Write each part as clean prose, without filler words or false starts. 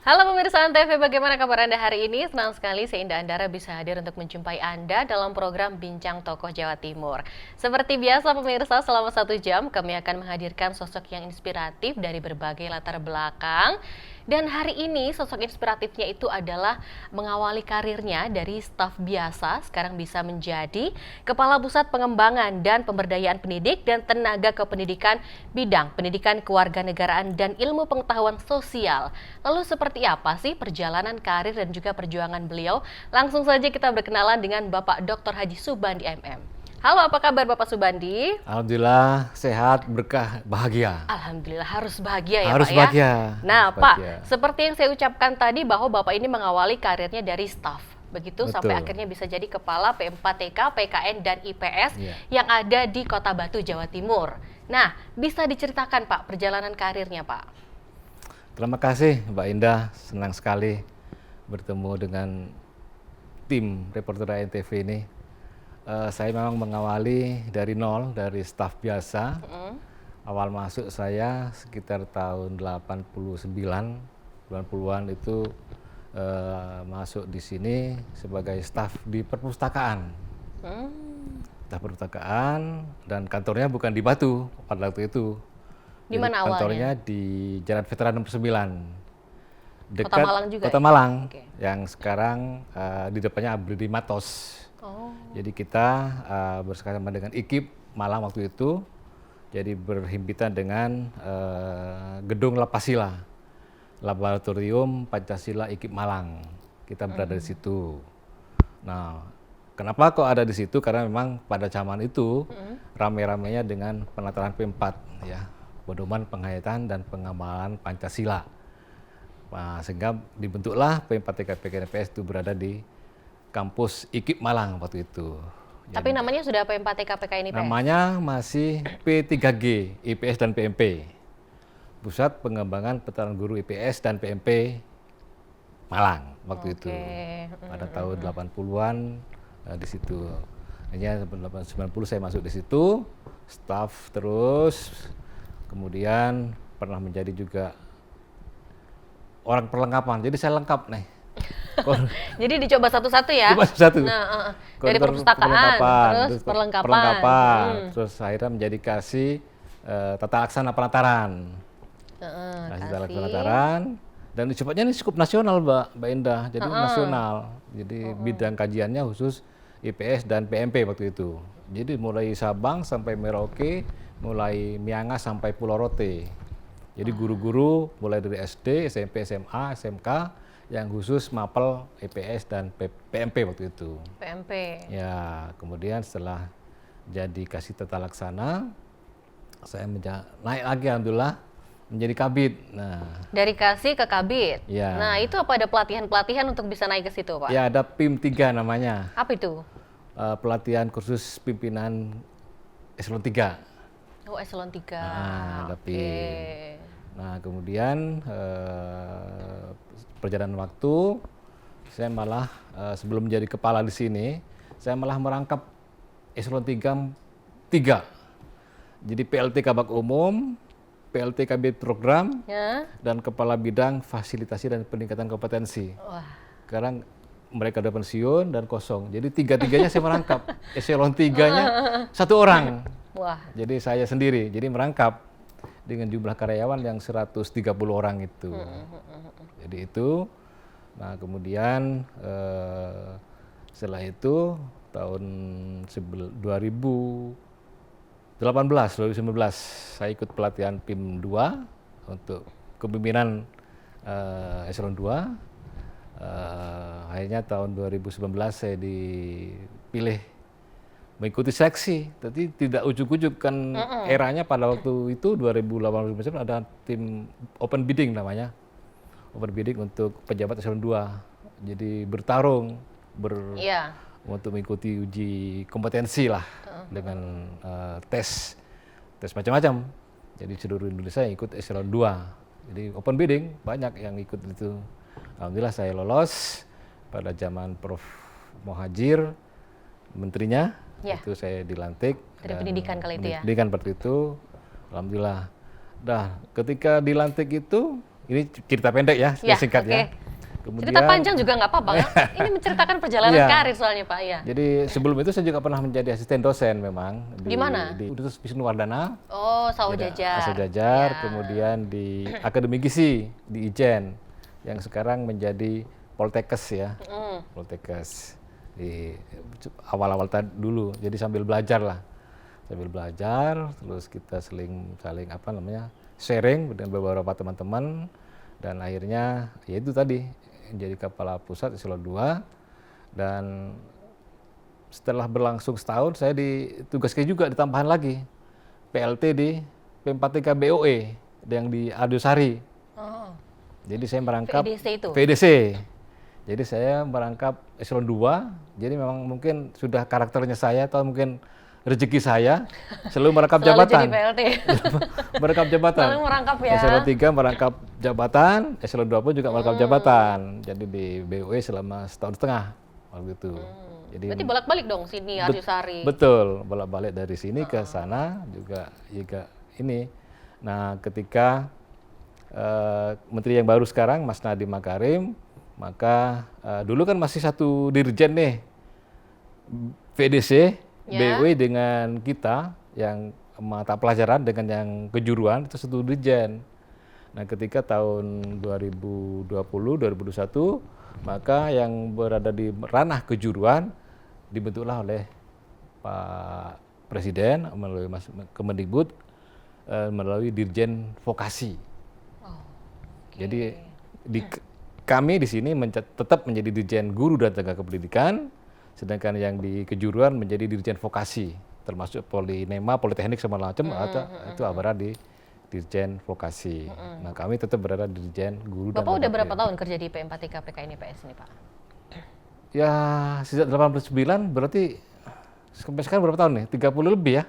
Halo pemirsa Antv, bagaimana kabar Anda hari ini? Senang sekali saya Indah Andara bisa hadir untuk menjumpai Anda dalam program Bincang Tokoh Jawa Timur. Seperti biasa pemirsa, selama 1 jam kami akan menghadirkan sosok yang inspiratif dari berbagai latar belakang. Dan hari ini sosok inspiratifnya itu adalah mengawali karirnya dari staf biasa, sekarang bisa menjadi Kepala Pusat Pengembangan dan Pemberdayaan Pendidik dan Tenaga Kependidikan bidang Pendidikan Kewarganegaraan dan Ilmu Pengetahuan Sosial. Lalu seperti apa sih perjalanan karir dan juga perjuangan beliau? Langsung saja kita berkenalan dengan Bapak Dr. Haji Subandi MM. Halo, apa kabar Bapak Subandi? Alhamdulillah sehat, berkah, bahagia. Alhamdulillah harus bahagia ya Harus Pak ya. bahagia. Nah Harus Pak, bahagia. seperti yang saya ucapkan tadi bahwa Bapak ini mengawali karirnya dari staf. Begitu sampai Betul. akhirnya bisa jadi Kepala PM4TK, PKN, dan IPS Iya. yang ada di Kota Batu, Jawa Timur. Nah, bisa diceritakan Pak perjalanan karirnya Pak? Terima kasih Mbak Indah, senang sekali bertemu dengan tim reporter ANTV ini. Saya memang mengawali dari nol, dari staf biasa. Awal masuk saya sekitar tahun 89, 90-an itu masuk di sini sebagai staf di perpustakaan. Staf perpustakaan dan kantornya bukan di Batu pada waktu itu. Di Jadi mana kantornya awalnya? di Jalan Veteran nomor 9. Kota Malang juga Kota ya? Malang, Oke. yang sekarang di depannya Abridi Matos. Oh, Jadi kita bersama dengan IKIP Malang waktu itu, jadi berhimpitan dengan gedung Lapasila, Laboratorium Pancasila IKIP Malang. Kita berada di situ. Nah, kenapa kok ada di situ? Karena memang pada zaman itu rame-ramenya dengan penataran P4, ya, pedoman penghayatan dan pengembangan Pancasila. Nah, sehingga dibentuklah P4TK PKNPS itu berada di kampus IKIP Malang waktu itu. tapi namanya sudah PM4TK, PKN, IPS? Namanya masih P3G, IPS dan PMP. Pusat Pengembangan Pengetahuan Guru IPS dan PMP Malang waktu itu. Pada tahun 80-an di situ. Hanya 90 saya masuk di situ, staf terus, kemudian pernah menjadi juga orang perlengkapan. Jadi saya lengkap nih. Jadi dicoba satu-satu ya? Cuma satu. Nah, dari Konter perpustakaan, terus perlengkapan. Terus akhirnya menjadi kasih tata laksana penataran. Kasih tata laksana penataran. Dan sifatnya ini cukup nasional, Mbak Indah. Jadi nasional. Jadi bidang kajiannya khusus IPS dan PMP waktu itu. Jadi mulai Sabang sampai Merauke, mulai Miangas sampai Pulau Rote. Jadi guru-guru mulai dari SD, SMP, SMA, SMK yang khusus mapel IPS dan PMP waktu itu. PMP. Ya, kemudian setelah jadi kasih tata laksana, saya naik lagi alhamdulillah menjadi kabid. Nah, Dari kasih ke kabid. Ya. Nah, itu apa ada pelatihan-pelatihan untuk bisa naik ke situ, Pak? ya ada PIM 3 namanya. Apa itu? Pelatihan kursus pimpinan eselon 3. Oh, eselon 3. Ada Oke. PIM. Nah, kemudian perjalanan waktu, saya malah sebelum menjadi kepala di sini, saya malah merangkap eselon 3. Jadi PLT Kabak Umum, PLT Kabid Program, Ya. dan Kepala Bidang Fasilitasi dan Peningkatan Kompetensi. Wah. Sekarang mereka udah pensiun dan kosong. Jadi tiga-tiganya saya merangkap. Eselon 3-nya satu orang. Wah. Jadi saya sendiri, jadi merangkap dengan jumlah karyawan yang 130 orang itu. Jadi itu, nah kemudian setelah itu tahun 2019 saya ikut pelatihan PIM 2 untuk kepemimpinan eselon 2. Akhirnya tahun 2019 saya dipilih mengikuti seleksi, tapi tidak ujuk-ujuk kan eranya pada waktu itu 2018 ada tim open bidding namanya. Open bidding untuk pejabat eselon 2. Jadi bertarung Iya. untuk mengikuti uji kompetensi lah dengan tes macam-macam. Jadi seluruh Indonesia yang ikut eselon 2. Jadi open bidding banyak yang ikut itu. Alhamdulillah saya lolos pada zaman Prof. Mohajir, menterinya. Ya. Itu saya dilantik. Dari pendidikan kali itu ya? Pendidikan seperti itu. Alhamdulillah. Nah, ketika dilantik itu Ini cerita pendek ya, Ya, singkat oke. ya. Kemudian, Cerita panjang juga nggak apa-apa. Ini menceritakan perjalanan Iya. karir soalnya Pak, ya. Jadi sebelum itu saya juga pernah menjadi asisten dosen memang Di mana? di Universitas Wisnuwardana, Oh, Sawo Jajar. Asal Jajar, Ya. kemudian di Akademi Gizi di Ijen yang sekarang menjadi Poltekkes ya, Poltekkes di awal-awal dulu. Jadi sambil belajar lah, terus kita saling apa namanya sharing dengan beberapa teman-teman dan akhirnya ya itu tadi jadi kepala pusat eselon 2 dan setelah berlangsung setahun saya ditugaskan juga ditambahan lagi PLT di P4TK BOE yang di Arjosari. Oh, Jadi saya merangkap VDC itu? VDC. Jadi saya merangkap eselon 2. Jadi memang mungkin sudah karakternya saya atau mungkin rezeki saya selalu merangkap Selalu jabatan. jadi PLT. Merangkap jabatan. Selalu merangkap ya. Eselon 3 merangkap jabatan, eselon 2 pun juga merangkap jabatan. Jadi di BUE selama setahun setengah waktu itu. Jadi Berarti bolak-balik dong sini Arjosari. betul, bolak-balik dari sini ke sana juga ini. Nah, ketika menteri yang baru sekarang Mas Nadiem Makarim, maka dulu kan masih satu dirjen nih. VDC, Ya. BUE dengan kita yang mata pelajaran dengan yang kejuruan itu satu dirjen. Nah, ketika tahun 2020-2021 maka yang berada di ranah kejuruan dibentuklah oleh Pak Presiden melalui Kemendikbud melalui Dirjen Vokasi. Jadi kami di sini tetap menjadi Dirjen Guru dan Tenaga Pendidikan, sedangkan yang di kejuruan menjadi Dirjen Vokasi, termasuk Polinema, Politeknik segala macam itu berada di Dirjen Vokasi. Nah, kami tetap berada di Dirjen Guru dan Bapak udah Tenaga berapa tahun kerja di P4TK PKNIPS ini, Pak? Ya, sejak 89 berarti sampai sekarang berapa tahun nih? 30 lebih ya?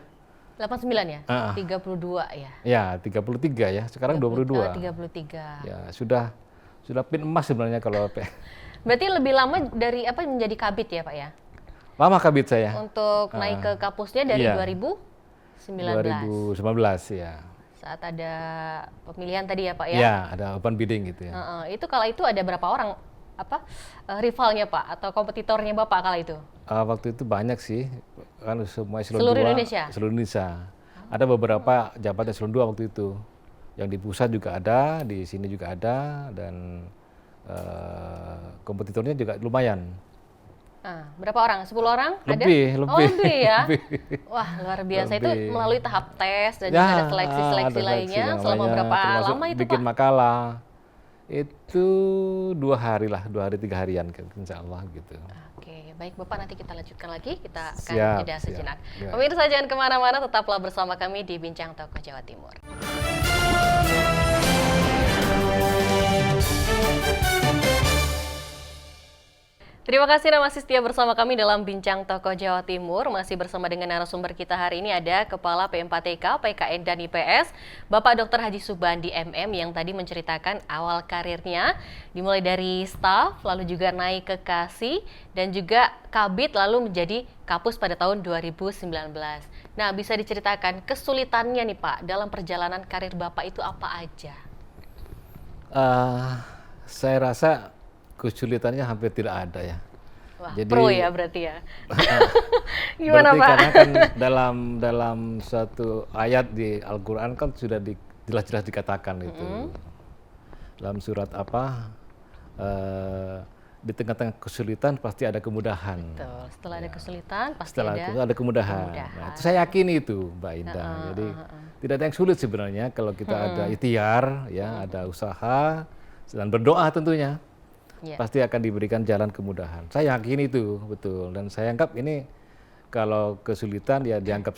89 ya? 32 ya? Ya, 33 ya. Sekarang 22. 33. Ya, sudah pin emas sebenarnya kalau Berarti lebih lama dari apa menjadi kabit ya, Pak ya? lama kabit saya. Untuk naik ke kapusnya dari Iya. 2019. 2019 ya. Saat ada pemilihan tadi ya, Pak ya? Ya, ada open bidding gitu ya. Itu kala itu ada berapa orang rivalnya Pak atau kompetitornya Bapak kala itu? Waktu itu banyak sih, kan semua eselon Seluruh 2, Indonesia? seluruh Indonesia. Ada beberapa jabatan eselon 2 waktu itu. Yang di pusat juga ada, di sini juga ada, dan kompetitornya juga lumayan. Berapa orang? 10 orang? Lebih, ada? lebih. Oh, lebih ya? Lebih. Wah, luar biasa. Itu Lebih. melalui tahap tes dan Ya, juga ada seleksi-seleksi ada lainnya. seleksi Selama namanya, berapa termasuk lama itu bikin Pak? makalah. Itu 2 hari lah, 2 hari 3 harian insya Allah gitu. Oke, baik Bapak, nanti kita lanjutkan lagi. Kita akan Siap, jeda siap. sejenak. Ya. Pemirsa jangan kemana-mana, tetaplah bersama kami di Bincang Tokoh Jawa Timur. Terima kasih Anda masih setia bersama kami dalam Bincang Tokoh Jawa Timur. Masih bersama dengan narasumber kita hari ini ada Kepala P4TK, PKN dan IPS, Bapak Dr. Haji Subandi MM yang tadi menceritakan awal karirnya, dimulai dari staf, lalu juga naik ke Kasih, dan juga Kabit, lalu menjadi Kapus pada tahun 2019. Nah, bisa diceritakan kesulitannya nih Pak, dalam perjalanan karir Bapak itu apa aja? Saya rasa kesulitannya hampir tidak ada ya. Wah, Jadi, pro ya berarti ya. Gimana berarti Pak? karena kan dalam satu ayat di Al-Quran kan sudah jelas-jelas dikatakan itu. Dalam surat apa? Di tengah-tengah kesulitan pasti ada kemudahan. Betul. Setelah ada kesulitan pasti Setelah itu ada kemudahan. Nah, itu saya yakin itu, Mbak Indah. Jadi tidak ada yang sulit sebenarnya kalau kita ada ikhtiar, ya, ada usaha dan berdoa tentunya. Ya. Pasti akan diberikan jalan kemudahan. Saya yakin itu betul, dan saya anggap ini kalau kesulitan ya dianggap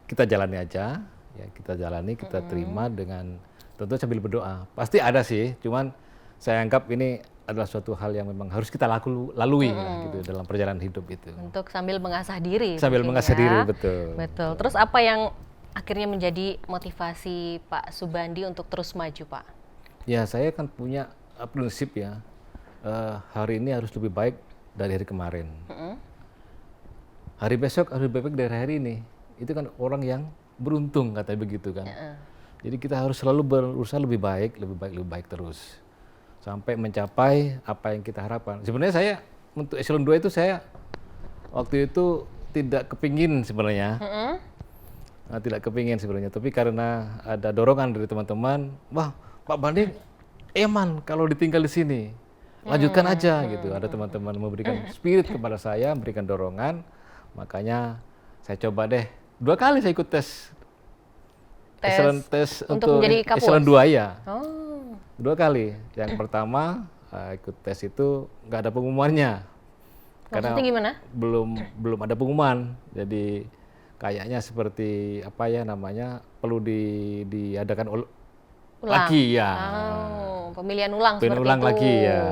kita jalani aja, ya kita jalani, kita terima dengan tentu sambil berdoa. Pasti ada sih, cuman saya anggap ini adalah suatu hal yang memang harus kita lalui lah, gitu dalam perjalanan hidup itu. Untuk sambil mengasah diri. Sambil mungkin mengasah ya. diri, betul. Betul. Terus apa yang akhirnya menjadi motivasi Pak Subandi untuk terus maju Pak? Ya, saya kan punya prinsip ya. Hari ini harus lebih baik dari hari kemarin. Hari besok harus lebih baik dari hari ini. Itu kan orang yang beruntung, katanya begitu kan. Jadi kita harus selalu berusaha lebih baik, lebih baik, lebih baik terus. Sampai mencapai apa yang kita harapkan. Sebenarnya saya untuk eselon 2 itu saya waktu itu tidak kepingin sebenarnya. Tidak kepingin sebenarnya, tapi karena ada dorongan dari teman-teman, wah Pak Bandi eman kalau ditinggal di sini, lanjutkan aja gitu. Ada teman-teman memberikan spirit kepada saya, memberikan dorongan, makanya saya coba deh. 2 kali saya ikut tes tes untuk menjadi kapus? eselon 2 ya. Oh. 2 kali. Yang pertama ikut tes itu nggak ada pengumumannya. Maksudnya gimana? Belum ada pengumuman. Jadi kayaknya seperti apa ya namanya perlu diadakan lagi ya. Oh, pemilihan ulang Pemilihan seperti ulang itu. lagi ya.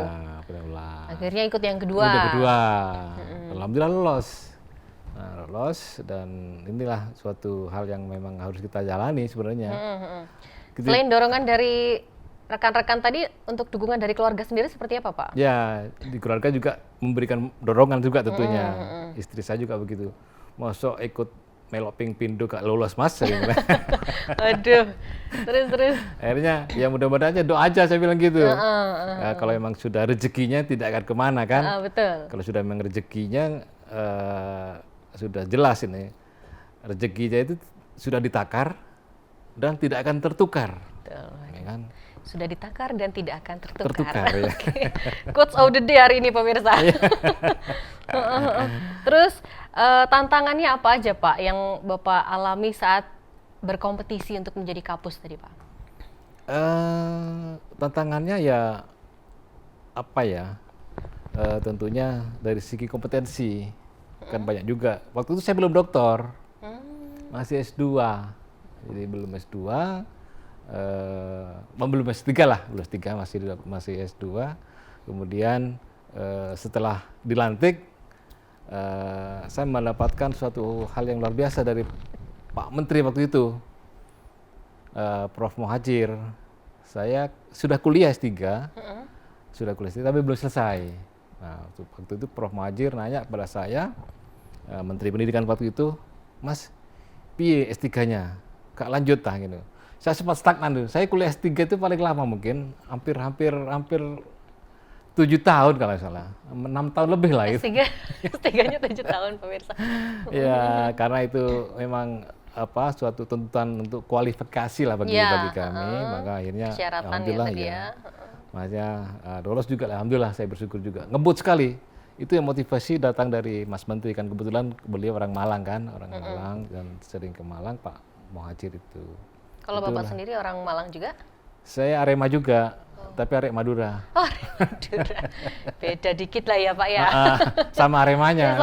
Pemilihan ulang. Akhirnya ikut yang kedua. Yang kedua. Alhamdulillah lolos. Nah, lolos dan inilah suatu hal yang memang harus kita jalani sebenarnya. Selain dorongan dari rekan-rekan tadi, untuk dukungan dari keluarga sendiri seperti apa, Pak? Ya, di keluarga juga memberikan dorongan juga tentunya. Istri saya juga begitu. Masuk ikut melok ping pindo gak lolos mas. Aduh, terus. Akhirnya ya mudah-mudahan aja doa aja saya bilang gitu. Ya, kalau emang sudah rezekinya tidak akan kemana kan. Betul. Kalau sudah memang rezekinya sudah jelas ini. Rezekinya itu sudah ditakar dan tidak akan tertukar. Betul. Ya kan? Sudah ditakar dan tidak akan tertukar. Tertukar ya. Quotes of the day hari ini pemirsa. Terus tantangannya apa aja Pak yang Bapak alami saat berkompetisi untuk menjadi kapus tadi Pak? Tantangannya ya apa ya? Tentunya dari segi kompetensi kan banyak juga. Waktu itu saya belum doktor, masih S2, jadi belum S2. Belum S3 lah, belum S3 masih S2. Kemudian setelah dilantik, saya mendapatkan suatu hal yang luar biasa dari Pak Menteri waktu itu, Prof. Muhadjir. Saya sudah kuliah S3, tapi belum selesai. Nah, waktu itu Prof. Muhadjir nanya kepada saya, Menteri Pendidikan waktu itu, Mas, piye S3-nya? Kak lanjut tah gitu. Saya sempat stagnan tuh. Saya kuliah S3 itu paling lama mungkin hampir 7 tahun kalau nggak salah. 6 tahun lebih lah itu. S3-nya 7 tahun pemirsa. Ya, karena itu memang suatu tuntutan untuk kualifikasi lah bagi kami, maka akhirnya alhamdulillah ya. Makanya lolos juga alhamdulillah, saya bersyukur juga. Ngebut sekali. Itu yang motivasi datang dari Mas Menteri kan, kebetulan beliau orang Malang kan, Malang dan sering ke Malang Pak Muhadjir itu. Kalau Bapak sendiri orang Malang juga? Saya Arema juga, tapi Arek Madura. Oh, Arek Madura. Beda dikit lah ya Pak ya. Sama Aremanya.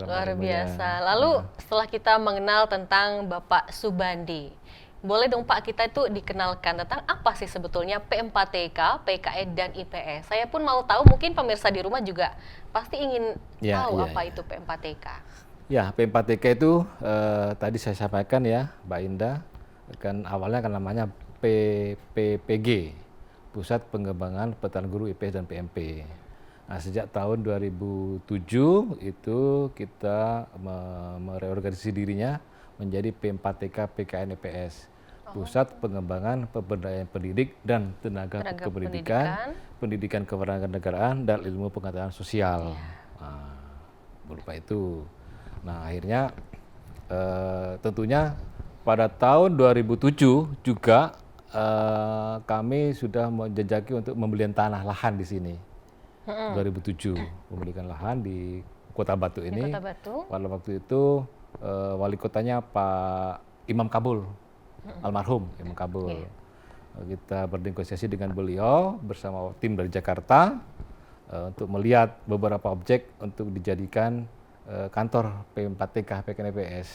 Luar biasa. Lalu setelah kita mengenal tentang Bapak Subandi, boleh dong Pak kita itu dikenalkan tentang apa sih sebetulnya P4TK, PKE dan IPS. Saya pun mau tahu, mungkin pemirsa di rumah juga pasti ingin tahu apa itu P4TK. Ya, P4TK itu tadi saya sampaikan ya, Mbak Indah, kan awalnya kan namanya PPPG, Pusat Pengembangan Pengetahuan Guru IPS dan PMP. Nah, sejak tahun 2007 itu kita mereorganisasi dirinya menjadi P4TK PKN IPS, Pusat Pengembangan Pemberdayaan Pendidik dan Tenaga Kependidikan, Pendidikan Kewarganegaraan dan Ilmu Pengetahuan Sosial. Nah, berupa itu. Nah, akhirnya tentunya pada tahun 2007 juga kami sudah menjajaki untuk pembelian tanah lahan di sini. 2007 membelikan lahan di Kota Batu ini. Kota Batu. Pada waktu itu wali kotanya Pak Imam Kabul, almarhum Imam Kabul. Kita bernegosiasi dengan beliau bersama tim dari Jakarta untuk melihat beberapa objek untuk dijadikan kantor P4TK PKN IPS.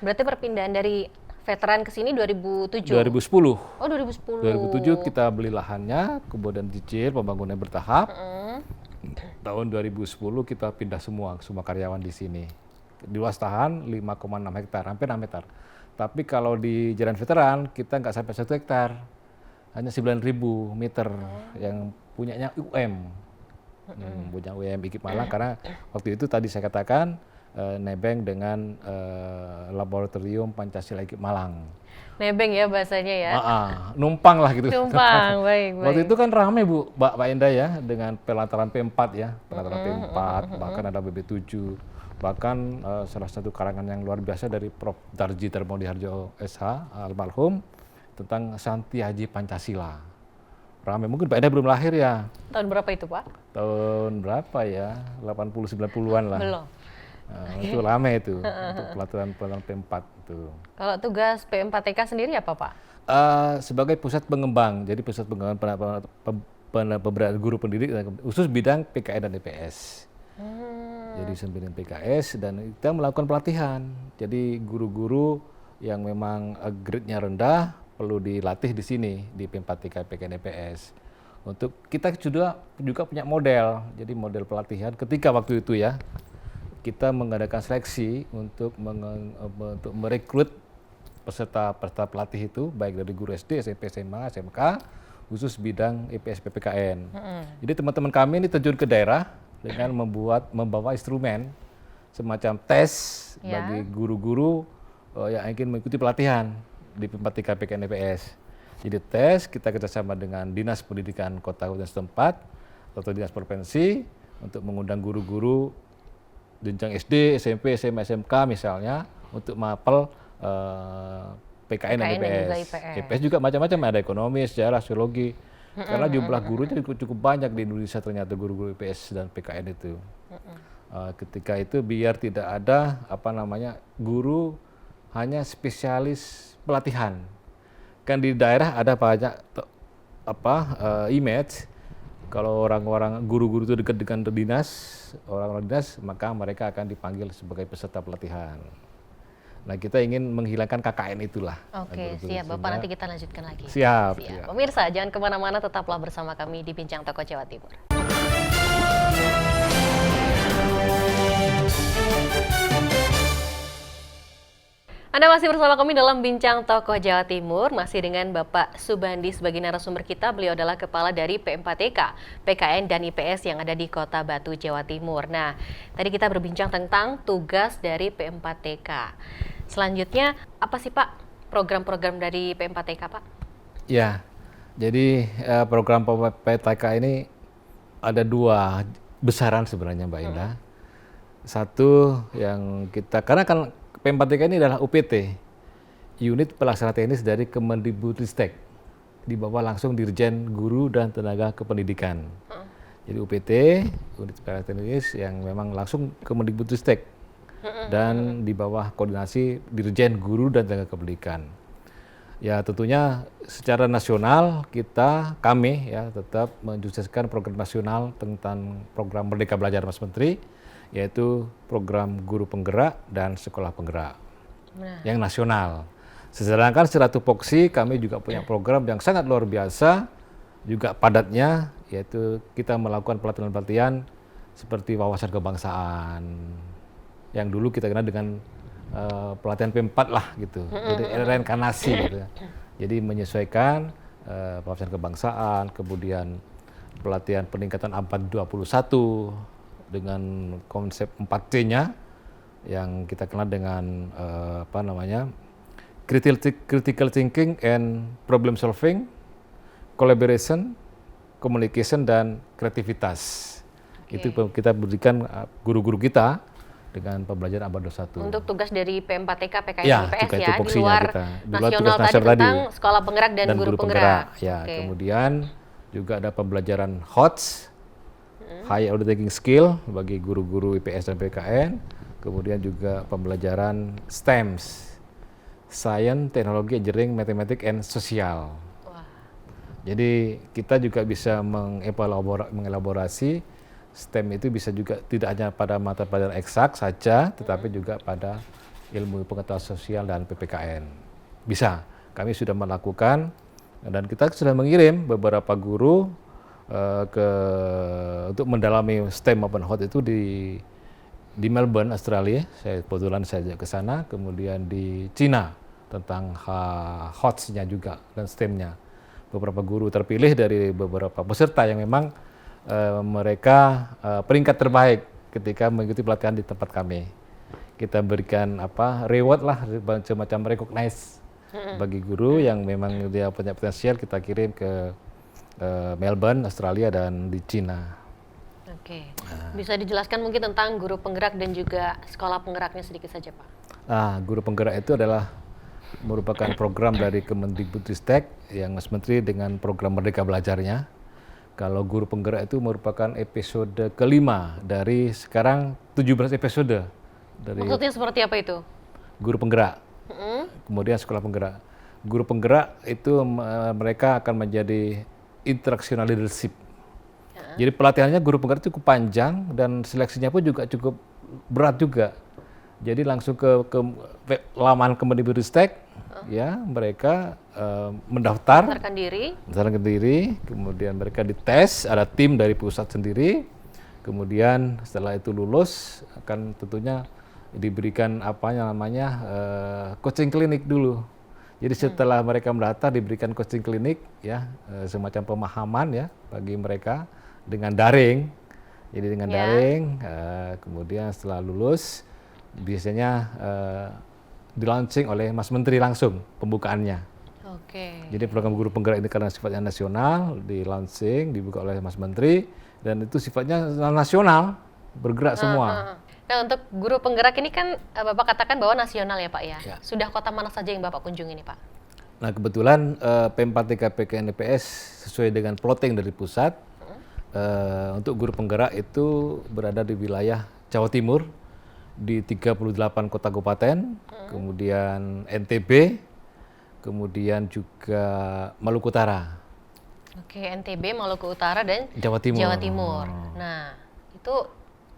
Berarti perpindahan dari veteran ke sini 2007? 2010. Oh, 2010. 2007 kita beli lahannya, kemudian dicicil, pembangunan bertahap. Tahun 2010 kita pindah semua karyawan di sini. Luas lahan 5,6 hektar, hampir 6 hektar. Tapi kalau di Jalan Veteran kita nggak sampai 1 hektar, hanya 9.000 meter yang punyanya UM. Punya UM IKIP Malang, karena waktu itu tadi saya katakan nebeng dengan Laboratorium Pancasila IKIP Malang. Nebeng ya bahasanya ya. Numpang lah gitu. Numpang, baik. Waktu itu kan ramai Bu, Mbak Indah ya, dengan pelataran P4 ya, pelataran P4, bahkan ada BB7, bahkan salah satu karangan yang luar biasa dari Prof. Darji Darmodiharjo SH, almarhum, tentang Santi Haji Pancasila. Ramai, mungkin Mbak Indah belum lahir ya. Tahun berapa itu Pak? Tahun berapa ya, 80-90-an lah. Belum. Itu ramai itu, untuk pelataran P4 itu. Kalau tugas P4TK sendiri apa Pak? Sebagai pusat pengembang, jadi pusat pengembangan pemberdayaan guru pendidik khusus bidang PKN dan IPS. Jadi sembilan PKS dan kita melakukan pelatihan. Jadi guru-guru yang memang grade-nya rendah perlu dilatih di sini di P4TK PKN IPS. Untuk kita juga punya model. Jadi model pelatihan ketika waktu itu ya kita mengadakan seleksi untuk merekrut peserta pelatih itu baik dari guru SD, SMP, SMA, SMK khusus bidang IPS PPKN. Jadi teman-teman kami ini terjun ke daerah dengan membawa instrumen semacam tes bagi guru-guru yang ingin mengikuti pelatihan di P4TK PKN IPS. Jadi tes kita kerjasama dengan Dinas Pendidikan Kota Kabupaten setempat atau Dinas Provinsi untuk mengundang guru-guru jenjang SD, SMP, SMA, SMK misalnya untuk mapel PKN dan IPS. IPS juga macam-macam, ada ekonomi, sejarah, sosiologi. Karena jumlah gurunya cukup banyak di Indonesia ternyata guru-guru IPS dan PKN itu. Ketika itu biar tidak ada guru hanya spesialis pelatihan. Kan di daerah ada banyak image. Kalau orang-orang guru-guru itu dekat dengan orang-orang dinas, maka mereka akan dipanggil sebagai peserta pelatihan. Nah, kita ingin menghilangkan KKN itulah. Oke, siap. Bapak nanti kita lanjutkan lagi. Siap. Pemirsa, jangan kemana-mana, tetaplah bersama kami di Bincang Tokoh Jawa Timur. Anda masih bersama kami dalam Bincang Tokoh Jawa Timur, masih dengan Bapak Subandi sebagai narasumber kita. Beliau adalah kepala dari P4TK, PKN dan IPS yang ada di Kota Batu, Jawa Timur. Nah, tadi kita berbincang tentang tugas dari P4TK. Selanjutnya, apa sih Pak program-program dari P4TK Pak? Ya, jadi program P4TK ini ada dua besaran sebenarnya Mbak Indah. Satu yang karena kan P4TK ini adalah UPT, Unit Pelaksana Teknis dari Kemendikbudristek, di bawah langsung Dirjen Guru dan Tenaga Kependidikan. Jadi UPT, Unit Pelaksana Teknis yang memang langsung Kemendikbudristek dan di bawah koordinasi Dirjen Guru dan Tenaga Kependidikan. Ya tentunya secara nasional kami tetap mensukseskan program nasional tentang program Merdeka Belajar Mas Menteri, yaitu program guru penggerak dan sekolah penggerak yang nasional. Sedangkan secara tupoksi kami juga punya program yang sangat luar biasa, juga padatnya, yaitu kita melakukan pelatihan-pelatihan seperti wawasan kebangsaan, yang dulu kita kenal dengan pelatihan P4 lah gitu, jadi reinkarnasi gitu. Jadi menyesuaikan wawasan kebangsaan, kemudian pelatihan peningkatan A4 21, dengan konsep 4C-nya yang kita kenal dengan critical thinking and problem solving, collaboration, communication, dan kreativitas. Itu kita berikan guru-guru kita dengan pembelajaran A4 21. Untuk tugas dari P4TK, PKN, IPS ya, di luar kita. nasional tadi tentang sekolah penggerak dan guru penggerak. Ya, kemudian juga ada pembelajaran HOTS, High Order Thinking Skill bagi guru-guru IPS dan PKN, kemudian juga pembelajaran STEMS, Science, Teknologi, Engineering, Mathematics, and Social. Jadi kita juga bisa mengelaborasi STEM itu bisa juga tidak hanya pada mata pelajaran eksak saja, tetapi juga pada ilmu pengetahuan sosial dan PPKN. Bisa, kami sudah melakukan dan kita sudah mengirim beberapa guru untuk mendalami STEM maupun HOT itu di Melbourne, Australia. Kebetulan saya ke sana, kemudian di Cina tentang HOTS-nya juga dan STEM-nya. Beberapa guru terpilih dari beberapa peserta yang memang mereka peringkat terbaik ketika mengikuti pelatihan di tempat kami. kita berikan reward lah, semacam recognize bagi guru yang memang dia punya potensial, kita kirim ke Melbourne, Australia dan di Cina. Oke, bisa dijelaskan mungkin tentang guru penggerak dan juga sekolah penggeraknya sedikit saja Pak? Guru penggerak itu adalah merupakan program dari Kemendikbudristek yang Mas Menteri dengan program Merdeka Belajarnya. Kalau guru penggerak itu merupakan episode kelima dari sekarang 17 episode. Maksudnya seperti apa itu? Guru penggerak, kemudian sekolah penggerak. Guru penggerak itu mereka akan menjadi interactional leadership. Jadi pelatihannya guru penggerak cukup panjang dan seleksinya pun juga cukup berat juga. Jadi langsung ke laman Kemendikbudristek, ya mereka mendaftarkan diri, kemudian mereka dites, ada tim dari pusat sendiri, kemudian setelah itu lulus akan tentunya diberikan coaching klinik dulu. Jadi setelah mereka mendaftar diberikan coaching klinik, ya semacam pemahaman ya bagi mereka dengan daring. Jadi dengan daring, kemudian setelah lulus biasanya di-launching oleh Mas Menteri langsung pembukaannya. Jadi program guru penggerak ini karena sifatnya nasional, di-launching, dibuka oleh Mas Menteri, dan itu sifatnya nasional, bergerak semua. Nah untuk guru penggerak ini kan Bapak katakan bahwa nasional ya Pak ya? Sudah kota mana saja yang Bapak kunjungi nih Pak? Nah kebetulan Pempat TKP KNPS sesuai dengan plotting dari pusat, untuk guru penggerak itu berada di wilayah Jawa Timur, di 38 kota kabupaten, kemudian NTB, kemudian juga Maluku Utara. Oke, NTB, Maluku Utara dan Jawa Timur. Nah, itu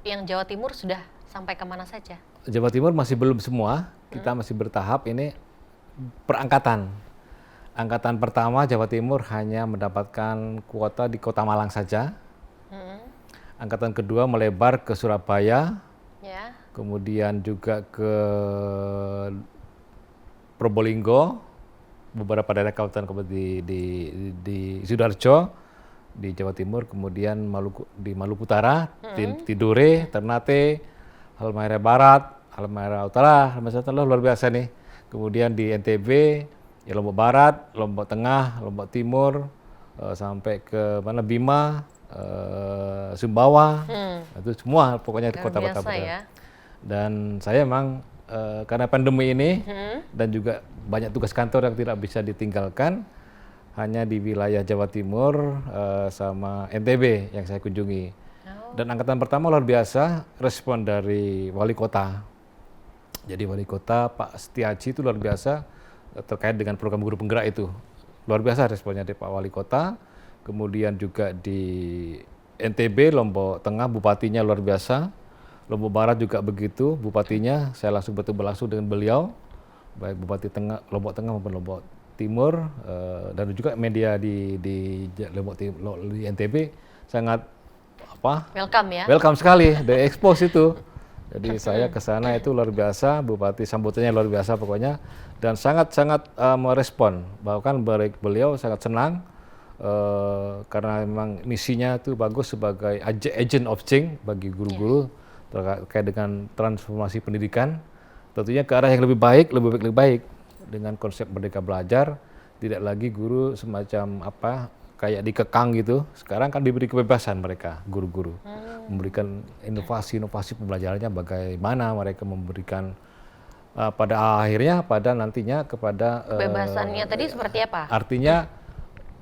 yang Jawa Timur sudah sampai kemana saja? Jawa Timur masih belum semua, kita masih bertahap ini perangkatan. Angkatan pertama Jawa Timur hanya mendapatkan kuota di Kota Malang saja. Angkatan kedua melebar ke Surabaya. Kemudian juga ke Probolinggo, beberapa daerah kabupaten di Sidoarjo, di Jawa Timur, kemudian di Maluku Utara, Tidore, Ternate, Halmahera Barat, Halmahera Utara, Halmahera Selatan, luar biasa nih. Kemudian di NTB, ya Lombok Barat, Lombok Tengah, Lombok Timur, sampai ke mana Bima, Sumbawa, itu semua pokoknya di kota-kota besar. Ya. Dan saya memang karena pandemi ini dan juga banyak tugas kantor yang tidak bisa ditinggalkan, hanya di wilayah Jawa Timur sama NTB yang saya kunjungi. Dan angkatan pertama luar biasa respon dari wali kota. Jadi wali kota Pak Setiaji itu luar biasa terkait dengan program guru penggerak itu. Luar biasa responnya dari Pak Wali Kota. Kemudian juga di NTB, Lombok Tengah, bupatinya luar biasa. Lombok Barat juga begitu, bupatinya saya langsung bertemu langsung dengan beliau, baik Bupati Lombok Tengah maupun Lombok Timur, dan juga media di Lombok Timur, di NTB sangat welcome sekali, dari expose itu. Jadi saya ke sana itu luar biasa, bupati sambutannya luar biasa pokoknya, dan sangat merespon, bahkan beliau sangat senang karena memang misinya itu bagus sebagai agent of change bagi guru-guru. Terkait dengan transformasi pendidikan, tentunya ke arah yang lebih baik dengan konsep Merdeka Belajar, tidak lagi guru semacam kayak dikekang gitu. Sekarang kan diberi kebebasan mereka, guru-guru, memberikan inovasi pembelajarannya, bagaimana mereka memberikan pada akhirnya, nantinya kepada kebebasannya tadi seperti apa? Artinya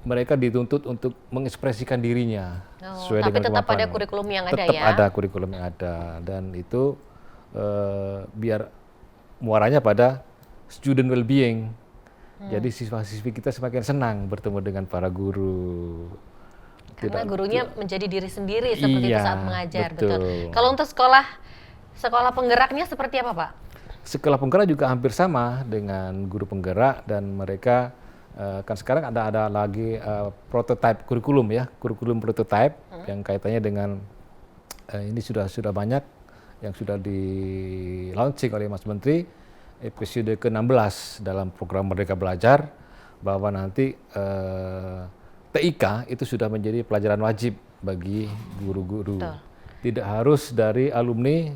mereka dituntut untuk mengekspresikan dirinya sesuai tapi dengan tetap kemampuan. ada kurikulum yang ada Tetap ya? ada kurikulum yang ada, dan itu biar muaranya pada student well-being. Jadi siswa-siswi kita semakin senang bertemu dengan para guru. Karena gurunya menjadi diri sendiri seperti itu saat mengajar. Betul. Kalau untuk sekolah penggeraknya seperti apa Pak? Sekolah penggerak juga hampir sama dengan guru penggerak, dan mereka kan sekarang ada lagi prototype kurikulum ya, kurikulum prototype yang kaitannya dengan ini sudah banyak yang sudah di launching oleh Mas Menteri, episode ke-16 dalam program Merdeka Belajar, bahwa nanti TIK itu sudah menjadi pelajaran wajib bagi guru-guru. Tidak harus dari alumni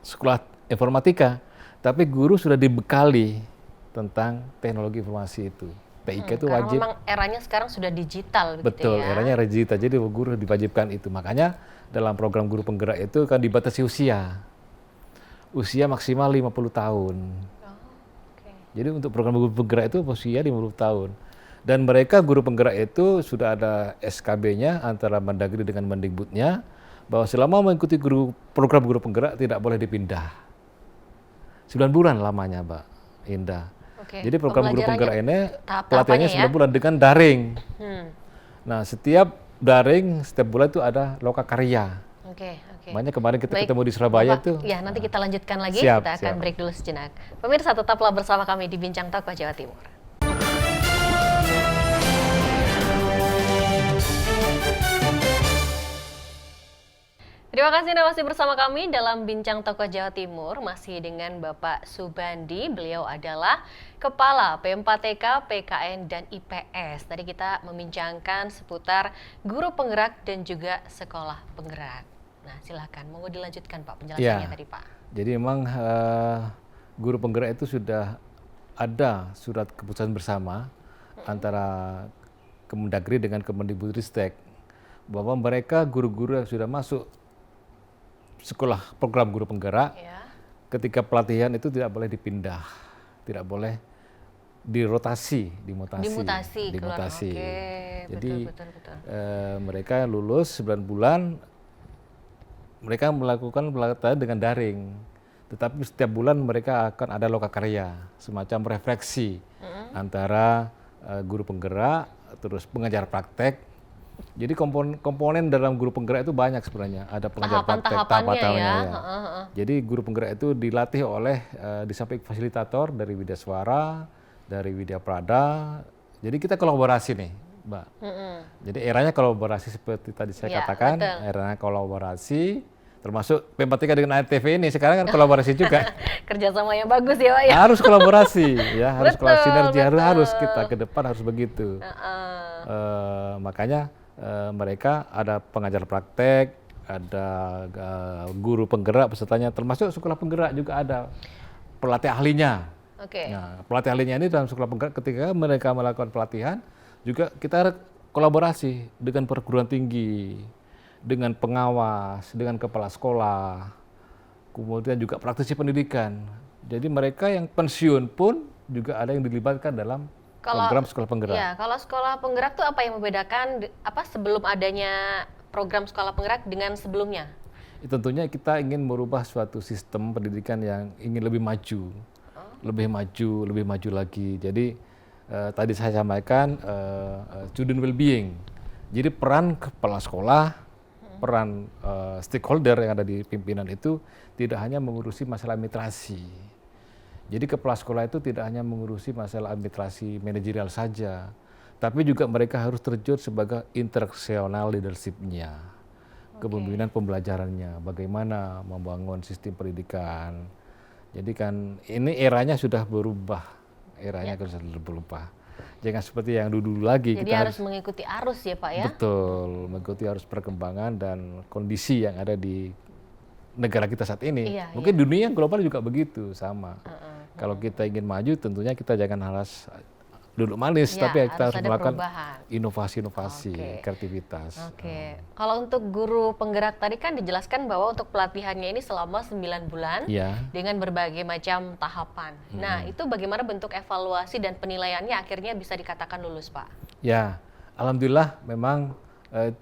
sekolah informatika, tapi guru sudah dibekali tentang teknologi informasi itu. TIK itu Karena wajib. memang eranya sekarang sudah digital begitu Betul, ya. eranya digital, jadi guru diwajibkan itu. Makanya dalam program guru penggerak itu kan dibatasi usia. Usia maksimal 50 tahun. Oh, oke. Jadi untuk program guru penggerak itu usia 50 tahun. Dan mereka guru penggerak itu sudah ada SKB-nya antara Mendagri dengan Mendikbudnya, bahwa selama mengikuti program guru penggerak tidak boleh dipindah. 9 bulan lamanya, Mbak Indah. Oke. Jadi program guru penggerak ini tahap-tahapannya pelatihannya 9 ya? bulan dengan daring. Hmm. Nah, setiap daring, setiap bulan itu ada loka karya. Oke. Makanya kemarin kita Baik, ketemu di Surabaya Bapak, tuh. ya, nanti kita lanjutkan lagi. Siap, Kita akan siap. break dulu sejenak. Pemirsa, tetaplah bersama kami di Bincang Tokoh Jawa Timur. Terima kasih Anda masih bersama kami dalam Bincang Tokoh Jawa Timur, masih dengan Bapak Subandi. Beliau adalah Kepala P4TK, PKN, dan IPS. Tadi kita membincangkan seputar guru penggerak dan juga sekolah penggerak. Nah, silakan, mau dilanjutkan Pak penjelasannya tadi Pak. Jadi memang guru penggerak itu sudah ada surat keputusan bersama antara Kemendagri dengan Kemendikbudristek bahwa mereka guru-guru yang sudah masuk sekolah program guru penggerak, Ya. ketika pelatihan itu tidak boleh dipindah, tidak boleh dirotasi, dimutasi. Keluar. Oke, Jadi betul. mereka lulus 9 bulan, mereka melakukan pelatihan dengan daring. Tetapi setiap bulan mereka akan ada loka karya, semacam refleksi antara guru penggerak, terus pengajar praktek. Jadi komponen dalam guru penggerak itu banyak sebenarnya. Ada pengajar praktek, Tahapan-tahapannya ya. Jadi guru penggerak itu dilatih oleh di samping fasilitator dari Widya Suara, dari Widya Prada. Jadi kita kolaborasi nih, Mbak. Jadi eranya kolaborasi seperti tadi saya Ya, katakan, betul. eranya kolaborasi. Termasuk P4TK dengan ARTV ini sekarang kan kolaborasi juga. Kerjasama yang bagus ya Pak ya. Harus kolaborasi, ya harus Betul, sinergi, harus betul. kita ke depan harus begitu. Makanya mereka ada pengajar praktek, ada guru penggerak pesertanya, termasuk sekolah penggerak juga ada pelatih ahlinya. Oke. Nah, pelatih ahlinya ini dalam sekolah penggerak ketika mereka melakukan pelatihan juga kita kolaborasi dengan perguruan tinggi, dengan pengawas, dengan kepala sekolah, kemudian juga praktisi pendidikan. Jadi mereka yang pensiun pun juga ada yang dilibatkan dalam program sekolah penggerak. Ya, kalau sekolah penggerak tuh apa yang membedakan sebelum adanya program sekolah penggerak dengan sebelumnya? Tentunya kita ingin merubah suatu sistem pendidikan yang ingin lebih maju, lebih maju lagi. Jadi tadi saya sampaikan student well-being. Jadi peran kepala sekolah, peran stakeholder yang ada di pimpinan itu tidak hanya mengurusi masalah administrasi. Jadi kepala sekolah itu tidak hanya mengurusi masalah administrasi manajerial saja, tapi juga mereka harus terjun sebagai interaksional leadership-nya, kepemimpinan pembelajarannya, bagaimana membangun sistem pendidikan. Jadi kan ini eranya sudah berubah, sudah berubah. Jangan seperti yang dulu lagi. Jadi kita harus mengikuti arus ya Pak ya? Betul, mengikuti arus perkembangan dan kondisi yang ada di negara kita saat ini. Iya, Mungkin dunia global juga begitu, sama. Kalau kita ingin maju, tentunya kita jangan harus duduk manis, Ya, tapi kita harus ada melakukan perubahan. inovasi-inovasi, kreativitas. Oke. Kalau untuk guru penggerak tadi kan dijelaskan bahwa untuk pelatihannya ini selama 9 bulan Iya. dengan berbagai macam tahapan. Nah, itu bagaimana bentuk evaluasi dan penilaiannya akhirnya bisa dikatakan lulus, Pak? Ya, alhamdulillah memang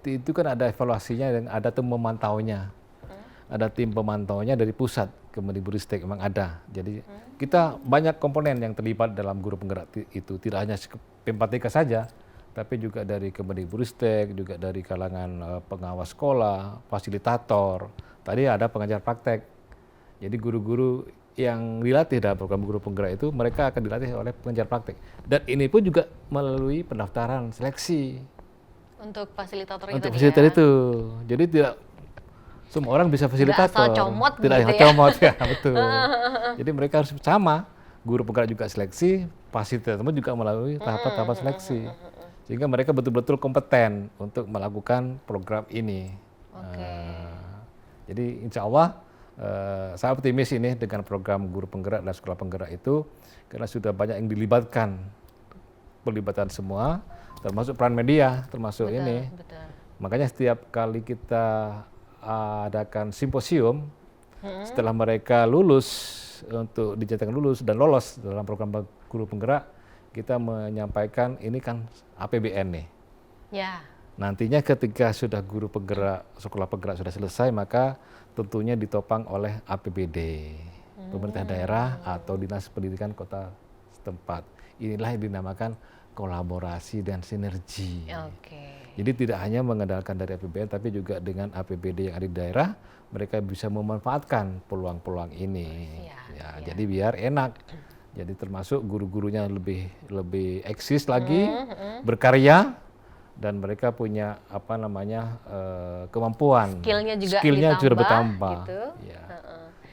itu kan ada evaluasinya dan ada tim pemantaunya. Ada tim pemantaunya dari pusat Kemendikbudristek memang ada. Jadi kita banyak komponen yang terlibat dalam guru penggerak itu, tidak hanya P4TK saja, tapi juga dari Kemendikbudristek, juga dari kalangan pengawas sekolah, fasilitator. Tadi ada pengajar praktek. Jadi guru-guru yang dilatih dalam program guru penggerak itu mereka akan dilatih oleh pengajar praktek. Dan ini pun juga melalui pendaftaran seleksi. Untuk fasilitator Untuk tadi fasilitator ya? itu. Jadi tidak semua orang bisa fasilitator. Tidak asal comot tidak gitu asal ya? comot, ya betul. Jadi mereka harus sama. Guru penggerak juga seleksi, fasilitator juga melalui tahapan-tahapan seleksi. Sehingga mereka betul-betul kompeten untuk melakukan program ini. Oke. Jadi insya Allah Saya optimis ini dengan program guru penggerak dan sekolah penggerak itu, karena sudah banyak yang dilibatkan, pelibatan semua, termasuk peran media, termasuk Betul, ini. betul. Makanya setiap kali kita adakan simposium, setelah mereka lulus, untuk dinyatakan lulus dan lolos dalam program guru penggerak, kita menyampaikan ini kan APBN nih. Ya, Nantinya ketika sudah guru penggerak, sekolah penggerak sudah selesai, maka tentunya ditopang oleh APBD, pemerintah daerah atau dinas pendidikan kota setempat. Inilah yang dinamakan kolaborasi dan sinergi. oke. Jadi tidak hanya mengandalkan dari APBN, tapi juga dengan APBD yang ada di daerah, mereka bisa memanfaatkan peluang-peluang ini. Iya. Jadi biar enak. Jadi termasuk guru-gurunya lebih eksis lagi, berkarya, dan mereka punya kemampuan. Skillnya juga bertambah. gitu. Ya.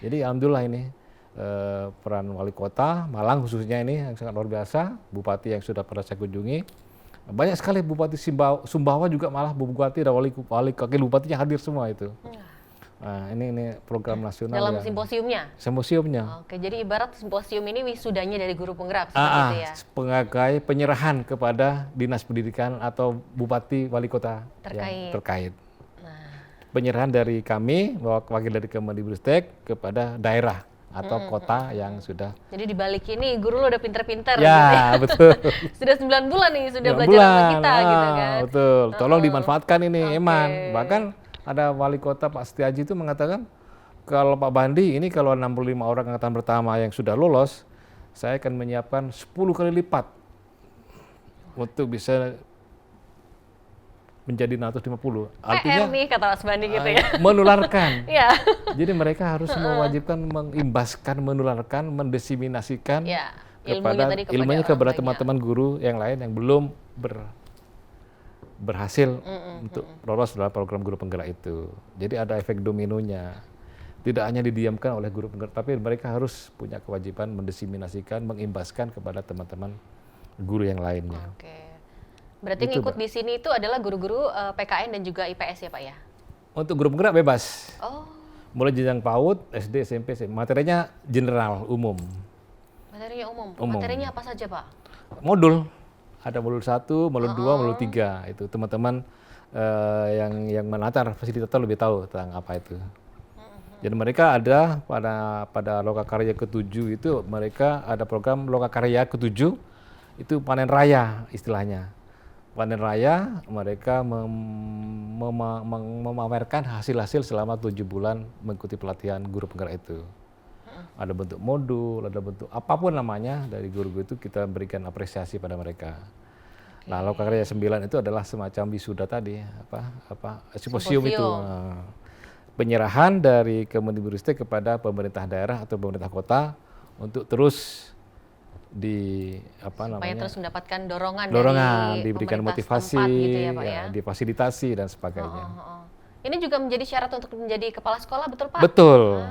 Jadi alhamdulillah ini peran wali kota Malang khususnya ini yang sangat luar biasa, bupati yang sudah pernah saya kunjungi. Banyak sekali bupati Sumbawa juga, malah bupati dan wakil bupatinya hadir semua itu. Nah, ini program nasional Dalam yang simposiumnya. Oke, jadi ibarat simposium ini wisudanya dari guru penggerak seperti itu ya. Pengagai penyerahan kepada dinas pendidikan atau bupati wali kota yang terkait. Penyerahan dari kami, wakil dari Kemendikbudristek kepada daerah atau kota yang sudah. Jadi dibalik ini guru lo udah pinter-pinter Ya, gitu. betul. Sudah 9 bulan nih sudah belajar sama kita gitu kan. Betul. Tolong dimanfaatkan ini, Eman. Bahkan ada wali kota Pak Setiaji itu mengatakan, kalau Pak Bandi ini kalau 65 orang angkatan pertama yang sudah lolos, saya akan menyiapkan 10 kali lipat untuk bisa menjadi 650. Artinya PR nih kata Mas Bandi gitu ya. Menularkan. Iya. Jadi mereka harus mewajibkan, mengimbaskan, menularkan, mendesiminasikan ilmunya kepada teman-teman guru yang lain yang belum berhasil untuk lolos dalam program guru penggerak itu. Jadi ada efek dominonya. Tidak hanya didiamkan oleh guru penggerak, tapi mereka harus punya kewajiban mendesiminasikan, mengimbaskan kepada teman-teman guru yang lainnya. Oke. Berarti ngikut di sini itu adalah guru-guru PKN dan juga IPS ya Pak ya? Untuk guru penggerak bebas. Oh. Mulai jenjang PAUD, SD, SMP, materinya general, umum. Materinya umum. Materinya apa saja Pak? Modul. Ada modul 1, modul 2, modul 3. Itu teman-teman yang menatar, fasilitator lebih tahu tentang apa itu. Jadi mereka ada pada Lokakarya ke-7 itu, mereka ada program Lokakarya ke-7, itu panen raya istilahnya. Panen raya, mereka memamerkan hasil-hasil selama 7 bulan mengikuti pelatihan guru penggerak itu. Ada bentuk modul, ada bentuk apapun namanya dari guru-guru itu, kita berikan apresiasi pada mereka. Nah, Lokakarya 9 itu adalah semacam wisuda tadi, simposium itu. Penyerahan dari Kemendikbudristek kepada pemerintah daerah atau pemerintah kota untuk terus supaya terus mendapatkan dorongan diberikan motivasi, gitu ya, Pak, ya? Difasilitasi dan sebagainya. Ini juga menjadi syarat untuk menjadi kepala sekolah, betul Pak? Betul.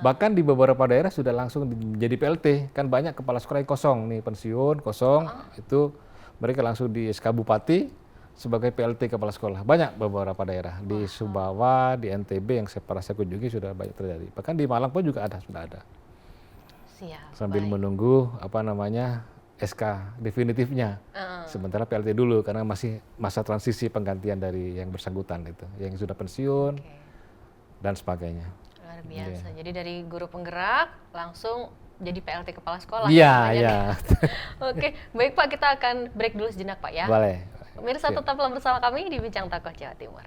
Bahkan di beberapa daerah sudah langsung menjadi PLT. Kan banyak kepala sekolah yang kosong nih, pensiun kosong, itu mereka langsung di SK Bupati sebagai PLT kepala sekolah. Banyak beberapa daerah di Sumbawa, di NTB yang pernah saya kunjungi sudah banyak terjadi. Bahkan di Malang pun juga sudah ada. Siap, sambil menunggu SK definitifnya. Sementara PLT dulu karena masih masa transisi penggantian dari yang bersangkutan itu, yang sudah pensiun dan sebagainya. Luar biasa. Jadi dari guru penggerak langsung jadi PLT kepala sekolah. Iya. Oke, baik Pak, kita akan break dulu sejenak Pak ya. Boleh. Pemirsa tetaplah bersama kami di Bincang Tokoh Jawa Timur.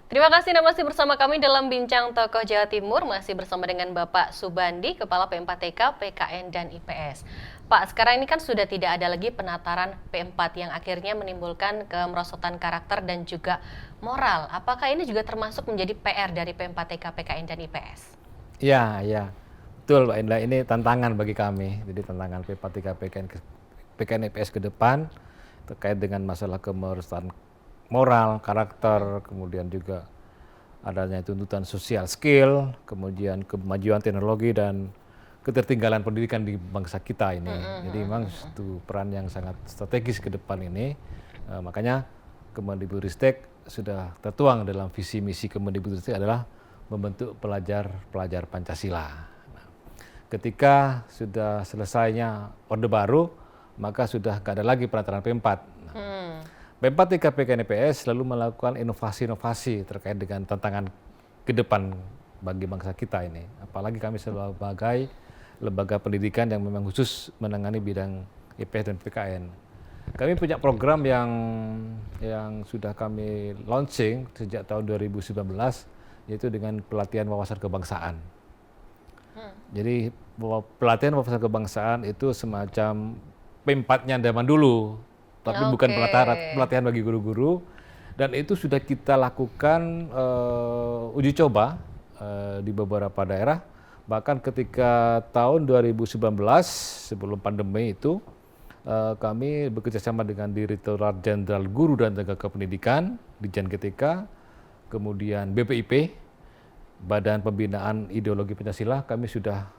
Terima kasih Anda masih bersama kami dalam Bincang Tokoh Jawa Timur, masih bersama dengan Bapak Subandi, Kepala P4TK, PKN, dan IPS. Pak, sekarang ini kan sudah tidak ada lagi penataran P4 yang akhirnya menimbulkan kemerosotan karakter dan juga moral. Apakah ini juga termasuk menjadi PR dari P4TK, PKN, dan IPS? Iya. Betul Mbak Indah, ini tantangan bagi kami. Jadi tantangan P4TK, PKN, IPS ke depan terkait dengan masalah kemerosotan moral, karakter, kemudian juga adanya tuntutan sosial skill, kemudian kemajuan teknologi dan ketertinggalan pendidikan di bangsa kita ini. Jadi memang itu peran yang sangat strategis ke depan ini Makanya Kemendikbudristek sudah tertuang dalam visi misi Kemendikbudristek adalah membentuk pelajar-pelajar Pancasila. Nah, ketika sudah selesainya Orde Baru, maka sudah tidak ada lagi penataran P4. Nah, P4 TKP KNPS selalu melakukan inovasi-inovasi terkait dengan tantangan ke depan bagi bangsa kita ini. Apalagi kami sebagai lembaga pendidikan yang memang khusus menangani bidang IPS dan PKN. Kami punya program yang sudah kami launching sejak tahun 2019, yaitu dengan pelatihan wawasan kebangsaan. Jadi pelatihan wawasan kebangsaan itu semacam P4-nya zaman dulu, tapi bukan pelatihan bagi guru-guru. Dan itu sudah kita lakukan uji coba di beberapa daerah. Bahkan ketika tahun 2019 sebelum pandemi itu, kami bekerjasama dengan Direktorat Jenderal Guru dan Tenaga Pendidikan, Ditjen GTK, kemudian BPIP, Badan Pembinaan Ideologi Pancasila. Kami sudah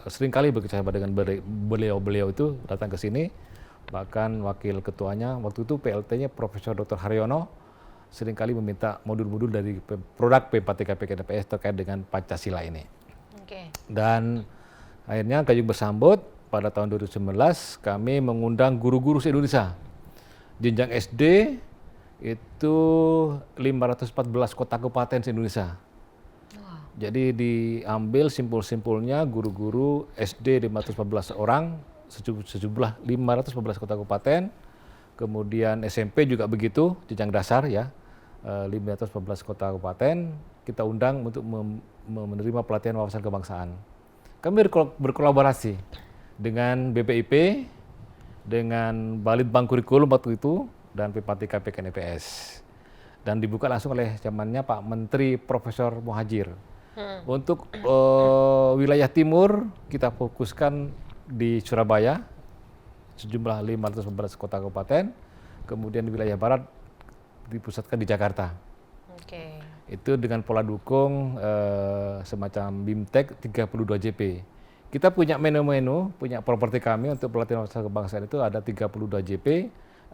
seringkali bekerjasama dengan beliau itu datang ke sini. Bahkan wakil ketuanya waktu itu PLT-nya Profesor Dr. Haryono seringkali meminta modul-modul dari produk P4TKP KNPS terkait dengan Pancasila ini. Dan akhirnya kayu bersambut. Pada tahun 2019 kami mengundang guru-guru se-Indonesia. Jenjang SD itu 514 kota kabupaten se-Indonesia. Jadi diambil simpul-simpulnya guru-guru SD 514 orang, sejumlah 514 kota kabupaten. Kemudian SMP juga begitu, jenjang dasar ya, 514 kota kabupaten. Kita undang untuk menerima pelatihan wawasan kebangsaan. Kami berkolaborasi dengan BPIP, dengan Balitbang Kurikulum waktu itu, dan P4TKP KNPS. Dan dibuka langsung oleh zamannya Pak Menteri Profesor Muhadjir. Untuk wilayah timur, kita fokuskan di Surabaya, sejumlah 514 kota kabupaten, kemudian di wilayah barat dipusatkan di Jakarta. Itu dengan pola dukung semacam BIMTEK 32 JP. Kita punya menu-menu, punya properti kami untuk pelatihan wawasan kebangsaan itu ada 32 JP,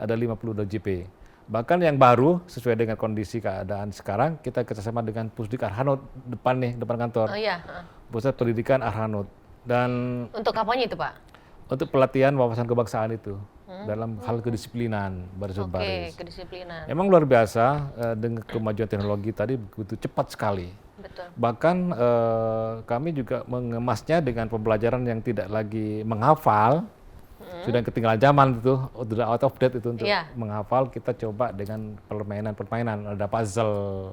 ada 52 JP. Bahkan yang baru sesuai dengan kondisi keadaan sekarang, kita kerjasama dengan Pusdik Arhanud depan kantor. Pusat Pendidikan Arhanud. Dan untuk apanya itu, Pak? Untuk pelatihan wawasan kebangsaan itu dalam hal kedisiplinan baris-baris. Kedisiplinan. Emang luar biasa dengan kemajuan teknologi tadi begitu cepat sekali. Betul. Bahkan kami juga mengemasnya dengan pembelajaran yang tidak lagi menghafal, sudah ketinggalan zaman itu, sudah out of date itu untuk menghafal. Kita coba dengan permainan-permainan, ada puzzle,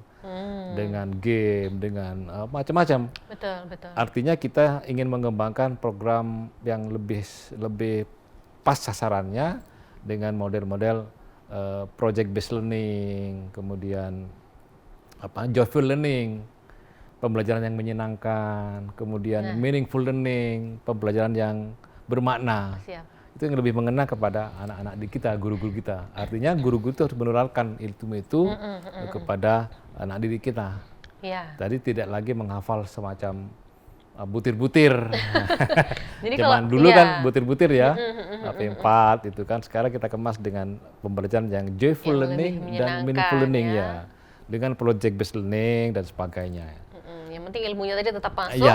dengan game, dengan macam-macam. Betul, betul. Artinya kita ingin mengembangkan program yang lebih pas sasarannya dengan model-model project based learning, kemudian joyful learning, pembelajaran yang menyenangkan, kemudian meaningful learning, pembelajaran yang bermakna. Itu yang lebih mengena kepada anak-anak di kita, guru-guru kita. Artinya guru-guru itu harus menularkan ilmu itu kepada anak didik kita. Tadi tidak lagi menghafal semacam butir-butir. Jadi zaman dulu kan butir-butir ya, P4 itu kan. Sekarang kita kemas dengan pembelajaran yang joyful learning dan meaningful learning ya. Dengan project based learning dan sebagainya. Yang penting ilmunya tadi tetap masuk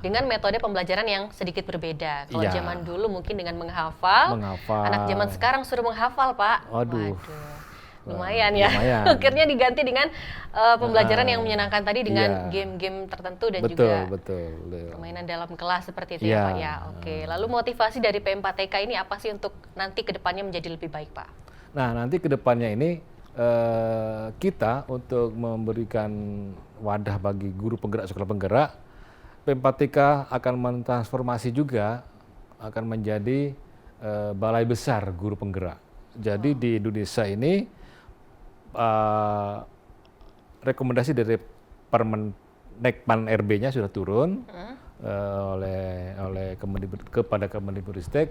dengan metode pembelajaran yang sedikit berbeda. Kalau zaman dulu mungkin dengan menghafal. Anak zaman sekarang suruh menghafal, Pak. Waduh. Lumayan ya. Akhirnya diganti dengan pembelajaran yang menyenangkan tadi dengan game-game tertentu dan juga permainan dalam kelas seperti itu ya, Pak ya. Oke. Lalu motivasi dari P4TK ini apa sih untuk nanti ke depannya menjadi lebih baik, Pak? Nah, nanti ke depannya ini kita untuk memberikan wadah bagi guru penggerak sekolah penggerak, P4TK akan mentransformasi juga, akan menjadi balai besar guru penggerak. Jadi di Indonesia ini rekomendasi dari Permendikpan RB-nya sudah turun kepada Kemendikbudristek.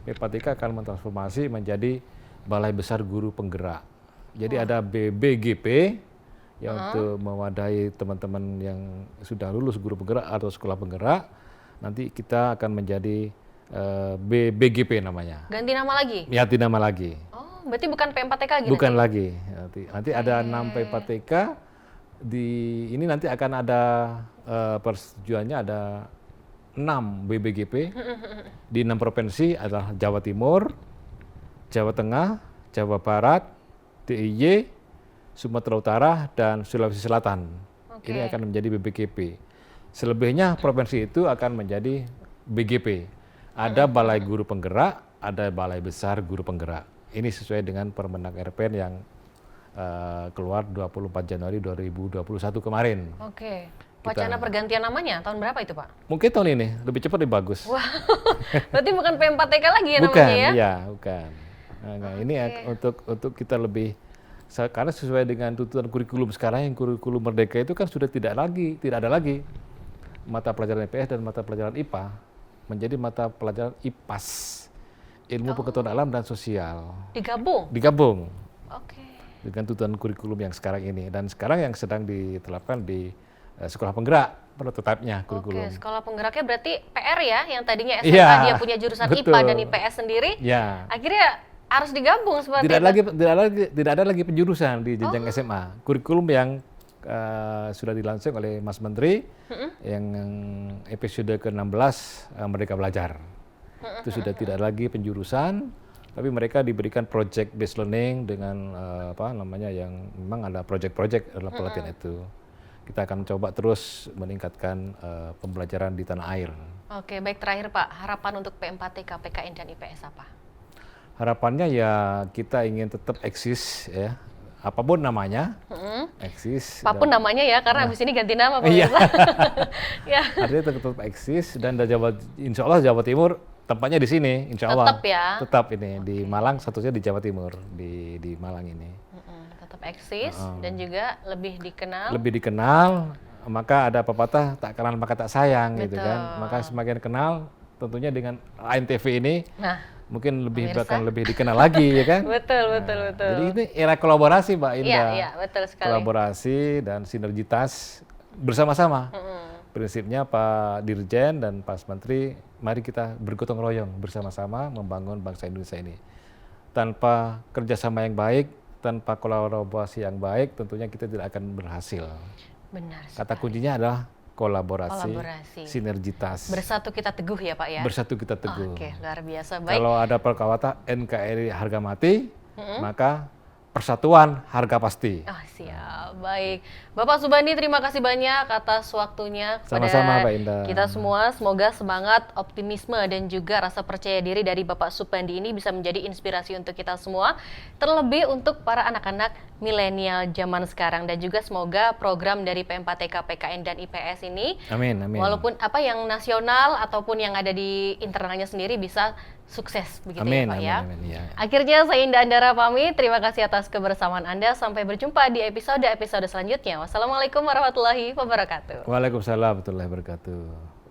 P4TK akan mentransformasi menjadi balai besar guru penggerak. Jadi ada BBGP yang untuk mewadahi teman-teman yang sudah lulus guru penggerak atau sekolah penggerak. Nanti kita akan menjadi BBGP namanya. Ganti nama lagi? Ganti nama lagi. Oh berarti bukan P4TK lagi Bukan nanti? lagi. Nanti ada 6 P4TK. Ini nanti akan ada persetujuannya ada 6 BBGP di 6 provinsi adalah Jawa Timur, Jawa Tengah, Jawa Barat, DIY, Sumatera Utara, dan Sulawesi Selatan. Oke. Ini akan menjadi BBGP. Selebihnya provinsi itu akan menjadi BGP. Ada Balai Guru Penggerak, ada Balai Besar Guru Penggerak. Ini sesuai dengan Permendag RPN yang keluar 24 Januari 2021 kemarin. Oke. Wacana pergantian namanya tahun berapa itu, Pak? Mungkin tahun ini lebih cepat lebih bagus. Wah, berarti bukan P4TK lagi ya Bukan, namanya ya? iya, bukan. Nah, ini untuk kita lebih karena sesuai dengan tuntutan kurikulum sekarang yang kurikulum merdeka itu kan sudah tidak ada lagi mata pelajaran IPS dan mata pelajaran IPA menjadi mata pelajaran IPAS, ilmu pengetahuan alam dan sosial. Digabung Oke. dengan tuntutan kurikulum yang sekarang ini, dan sekarang yang sedang diterapkan di sekolah penggerak prototipe-nya kurikulum. Oke, sekolah penggeraknya berarti PR ya, yang tadinya SMA Iya, dia punya jurusan betul. IPA dan IPS sendiri, Ya. akhirnya harus digabung seperti Tidak itu. tidak ada lagi penjurusan di jenjang SMA. Kurikulum yang sudah dilansir oleh Mas Menteri yang episode ke-16 Merdeka Belajar. Itu sudah tidak lagi penjurusan, tapi mereka diberikan project based learning dengan yang memang ada project-project dalam pelatihan itu. Kita akan coba terus meningkatkan pembelajaran di tanah air. Oke, baik, terakhir Pak, harapan untuk P4TK, PKN dan IPS apa? Harapannya ya kita ingin tetap eksis ya, apapun namanya, eksis. Apapun namanya ya, karena habis ini ganti nama Pak. Iya. Ya. Artinya tetap eksis dan insya Allah Jawa Timur tempatnya di sini, insya Allah. Tetap ya. Tetap ini di Malang, statusnya di Jawa Timur, di Malang ini. Tetap eksis dan juga lebih dikenal. Lebih dikenal, maka ada pepatah tak kenal maka tak sayang gitu kan. Maka semakin kenal tentunya dengan ANTV ini. Nah, mungkin pemirsa. bahkan lebih dikenal lagi ya kan. Betul. Jadi ini era kolaborasi Mbak Indah. Iya, betul sekali. Kolaborasi dan sinergitas bersama-sama. Prinsipnya Pak Dirjen dan Pak Menteri, mari kita bergotong royong bersama-sama membangun bangsa Indonesia ini. Tanpa kerjasama yang baik, tanpa kolaborasi yang baik, tentunya kita tidak akan berhasil. Benar. Kata kuncinya adalah kolaborasi, sinergitas. Bersatu kita teguh ya Pak ya? Bersatu kita teguh. Oke, luar biasa. Baik. Kalau ada perkawata NKRI harga mati, maka persatuan harga pasti. Oh, siap. Baik. Bapak Subandi, terima kasih banyak atas waktunya kepada Sama-sama, Mbak Indah. kita semua. Semoga semangat, optimisme, dan juga rasa percaya diri dari Bapak Subandi ini bisa menjadi inspirasi untuk kita semua. Terlebih untuk para anak-anak milenial zaman sekarang. Dan juga semoga program dari P4TK, PKN, dan IPS ini, Amin. walaupun apa yang nasional ataupun yang ada di internalnya sendiri bisa sukses begitu ya Pak ya. Amin, ya. Akhirnya saya Indah Andara pamit. Terima kasih atas kebersamaan Anda. Sampai berjumpa di episode selanjutnya. Wassalamualaikum warahmatullahi wabarakatuh. Waalaikumsalam warahmatullahi wabarakatuh.